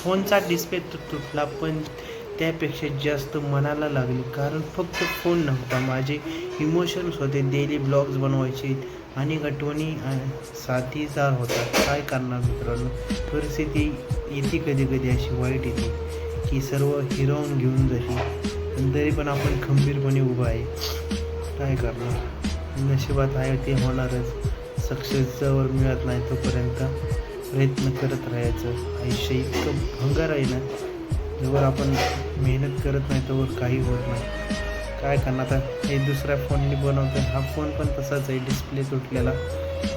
फोनचा डिस्प्ले तुटला, पण त्यापेक्षा जास्त मनाला लागली, कारण फक्त फोन नव्हता, माझे इमोशन्स होते. डेली ब्लॉग्स बनवायचे आणि आठवणी साथीदार होता. काय करणार मित्रांनो, परिस्थिती येते कधी कधी अशी वाईट येते की सर्व हिरावून घेऊन जाते, पण तरी पण आपण खंबीरपणे उभा आहे. काय करणार, नशिबात आहे ते होणारच. सक्सेस जवळ मिळत नाही तोपर्यंत प्रयत्न करत राहायचं. आयुष्य इतकं भंगार आहे ना, जेव्हा आपण मेहनत करत नाही तोवर काही होत नाही. काय करणार आता, हे दुसऱ्या फोनने बनवतो, हा फोन पण तसाच आहे, डिस्प्ले तुटलेला.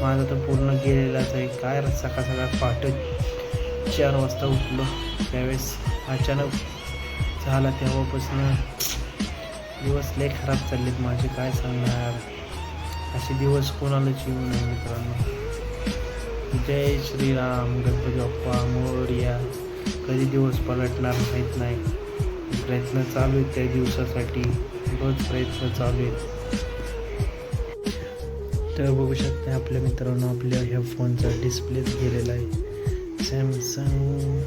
माझा तर पूर्ण गेलेलाच आहे. काय सकाळ सकाळ पहाटे 4 वाजता उठलो, त्यावेळेस अचानक झाला. तेव्हापासून दिवस लय खराब चाललेत माझे. काय सांगणार, असे दिवस कोणालाच येऊ नये मित्रांनो. जय श्रीराम, गणपती बाप्पा मोरया. कधी दिवस पलटणार माहीत नाही. प्रयत्न चालू आहेत त्या दिवसासाठी, रोज प्रयत्न चालू आहेत. तर बघू शकता आपल्या मित्रांनो, आपल्या ह्या फोनचा डिस्प्लेच गेलेला आहे, सॅमसंग.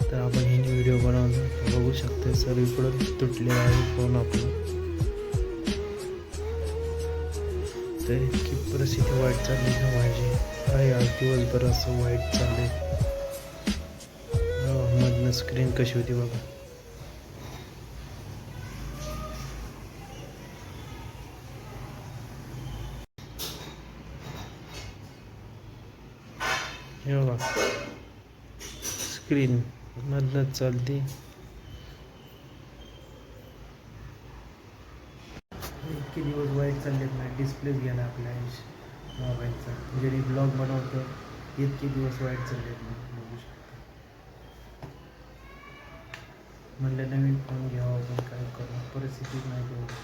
तर आपण हे व्हिडिओ बनवतो, बघू शकता सर्वीकडून तुटलेला आहे फोन आपला. तर इतकी परिस्थिती वाईट चालली ना माझी. काय आज दिवसभर असं वाईट चाललंय. मधनं स्क्रीन कशी होती बघा. हे बघा, स्क्रीन मधनंच चालते. इतके दिवस वाईट चाललेत ना, डिस्प्लेच गेला आपल्या मोबाईलचा. जरी ब्लॉग बनवतो, इतके दिवस वाईट चाललेत ना, बघू शकता. म्हणलं नवीन फोन घ्यावा, पण काय करू, परिस्थितीच नाही तेवढी.